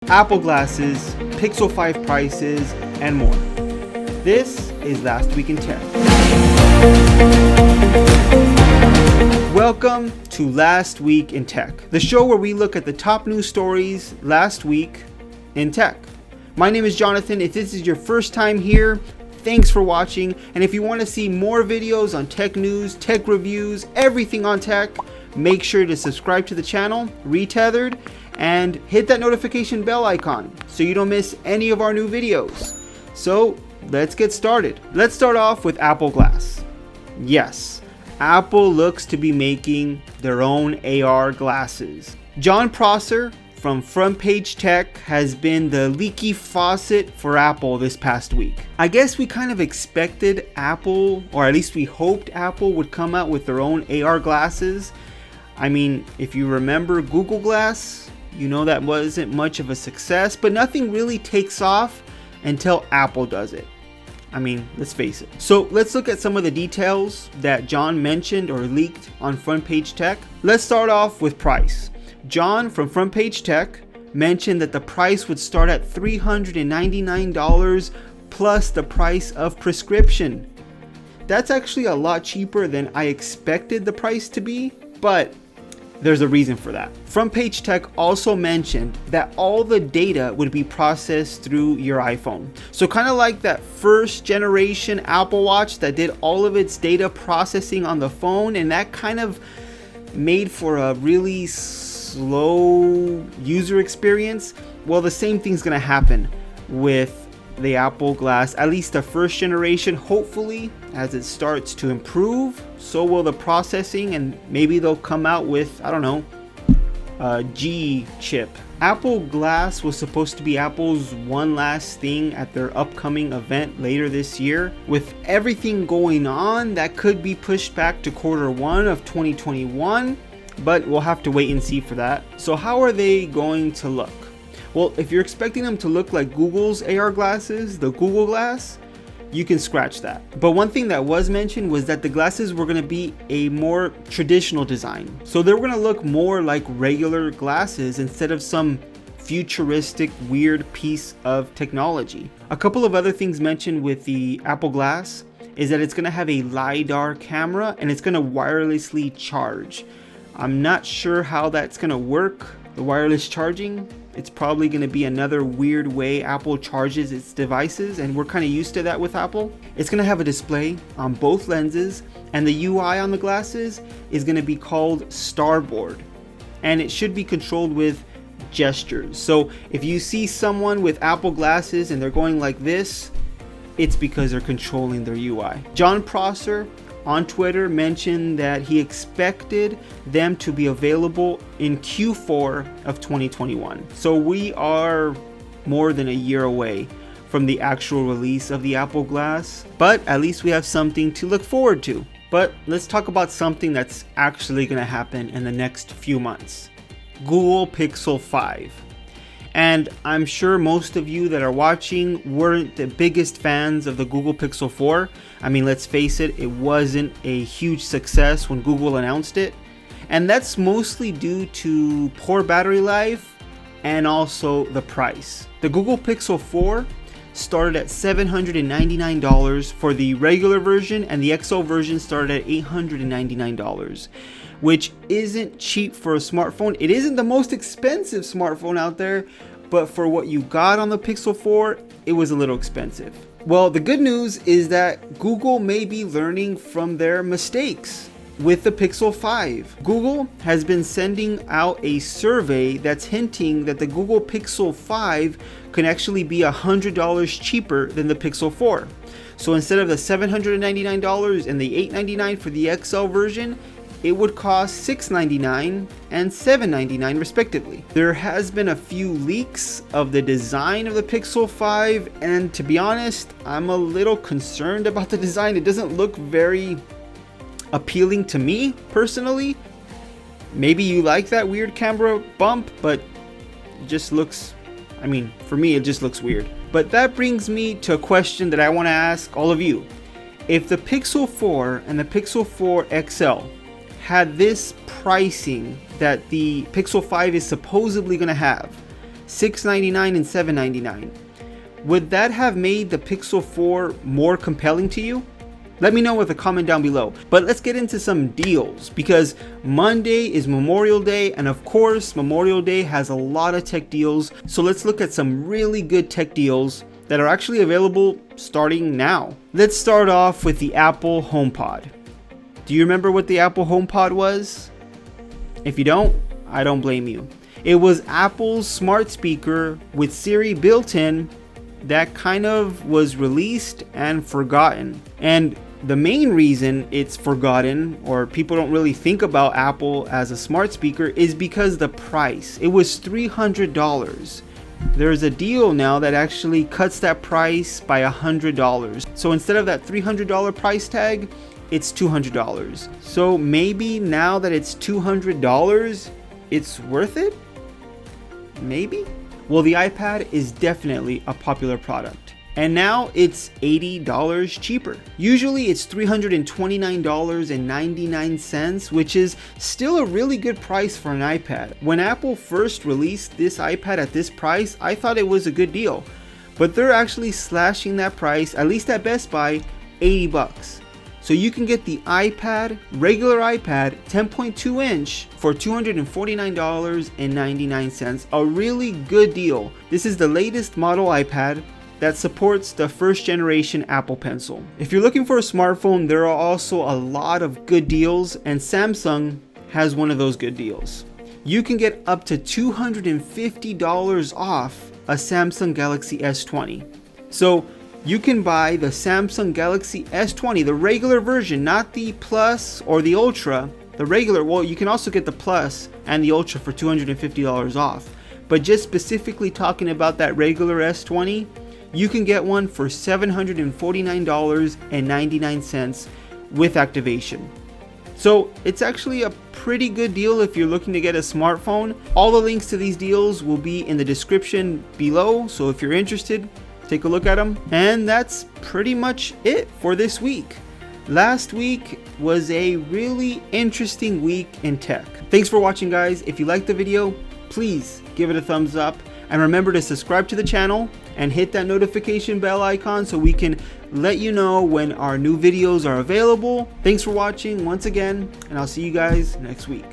Apple glasses, Pixel 5 prices, and more. This is Last Week in Tech. Welcome to Last Week in Tech, the show where we look at the top news stories last week in tech. My name is Jonathan. If this is your first time here, thanks for watching. And if you want to see more videos on tech news, tech reviews, everything on tech, make sure to subscribe to the channel, Retethered, and hit that notification bell icon so you don't miss any of our new videos. So let's get started. Let's start off with Apple Glass. Yes, Apple looks to be making their own AR glasses. Jon Prosser from Front Page Tech has been the leaky faucet for Apple this past week. I guess we kind of expected Apple, or at least we hoped Apple would come out with their own AR glasses. I mean, if you remember Google Glass, you know that wasn't much of a success, but nothing really takes off until Apple does it. I mean, let's face it. So let's look at some of the details that Jon mentioned or leaked on Front Page Tech. Let's start off with price. Jon from Front Page Tech mentioned that the price would start at $399 plus the price of prescription. That's actually a lot cheaper than I expected the price to be, but there's a reason for that. Front Page Tech also mentioned that all the data would be processed through your iPhone. So kind of like that first generation Apple Watch that did all of its data processing on the phone, and that kind of made for a really slow user experience. Well, the same thing's gonna happen with the Apple Glass, at least the first generation. Hopefully, as it starts to improve, so will the processing, and maybe they'll come out with, I don't know, a G chip. Apple Glass was supposed to be Apple's one last thing at their upcoming event later this year. With everything going on, that could be pushed back to Q1 of 2021, but we'll have to wait and see for that. So how are they going to look? Well, if you're expecting them to look like Google's AR glasses, the Google Glass, you can scratch that. But one thing that was mentioned was that the glasses were going to be a more traditional design. So they were going to look more like regular glasses instead of some futuristic, weird piece of technology. A couple of other things mentioned with the Apple Glass is that it's going to have a LiDAR camera and it's going to wirelessly charge. I'm not sure how that's going to work, the wireless charging. It's probably going to be another weird way Apple charges its devices, and we're kind of used to that with Apple. It's going to have a display on both lenses, and the UI on the glasses is going to be called Starboard, and it should be controlled with gestures. So if you see someone with Apple glasses and they're going like this, it's because they're controlling their UI. Jon Prosser on Twitter mentioned that he expected them to be available in Q4 of 2021. So we are more than a year away from the actual release of the Apple Glass, but at least we have something to look forward to. But let's talk about something that's actually going to happen in the next few months. Google Pixel 5. And I'm sure most of you that are watching weren't the biggest fans of the Google Pixel 4. I mean, let's face it, it wasn't a huge success when Google announced it. And that's mostly due to poor battery life and also the price. The Google Pixel 4 started at $799 for the regular version, and the XL version started at $899. Which isn't cheap for a smartphone. It isn't the most expensive smartphone out there, but for what you got on the Pixel 4, it was a little expensive. Well, the good news is that Google may be learning from their mistakes with the Pixel 5. Google has been sending out a survey that's hinting that the Google Pixel 5 can actually be $100 cheaper than the Pixel 4. So instead of the $799 and the $899 for the XL version, it would cost $699 and $799 respectively. There has been a few leaks of the design of the Pixel 5, and to be honest, I'm a little concerned about the design. It doesn't look very appealing to me personally. Maybe you like that weird camera bump, but it just looks, I mean, for me it just looks weird. But that brings me to a question that I want to ask all of you. If the Pixel 4 and the Pixel 4 XL had this pricing that the Pixel 5 is supposedly going to have, $699 and $799. Would that have made the Pixel 4 more compelling to you? Let me know with a comment down below. But let's get into some deals, because Monday is Memorial Day, and of course Memorial Day has a lot of tech deals. So let's look at some really good tech deals that are actually available starting now. Let's start off with the Apple HomePod. Do you remember what the Apple HomePod was? If you don't, I don't blame you. It was Apple's smart speaker with Siri built in that kind of was released and forgotten. And the main reason it's forgotten, or people don't really think about Apple as a smart speaker, is because the price. It was $300. There's a deal now that actually cuts that price by $100. So instead of that $300 price tag, it's $200. So maybe now that it's $200, it's worth it? Maybe? Well, the iPad is definitely a popular product, and now it's $80 cheaper. Usually it's $329.99, which is still a really good price for an iPad. When Apple first released this iPad at this price, I thought it was a good deal, but they're actually slashing that price, at least at Best Buy, $80. So you can get the iPad, regular iPad, 10.2 inch for $249.99, a really good deal. This is the latest model iPad that supports the first generation Apple Pencil. If you're looking for a smartphone, there are also a lot of good deals, and Samsung has one of those good deals. You can get up to $250 off a Samsung Galaxy S20. So you can buy the Samsung Galaxy S20, the regular version, not the Plus or the Ultra. The regular, well, you can also get the Plus and the Ultra for $250 off. But just specifically talking about that regular S20, you can get one for $749.99 with activation. So it's actually a pretty good deal if you're looking to get a smartphone. All the links to these deals will be in the description below, so if you're interested, take a look at them. And that's pretty much it for this week. Last week was a really interesting week in tech. Thanks for watching, guys. If you liked the video, please give it a thumbs up, and remember to subscribe to the channel and hit that notification bell icon so we can let you know when our new videos are available. Thanks for watching once again, and I'll see you guys next week.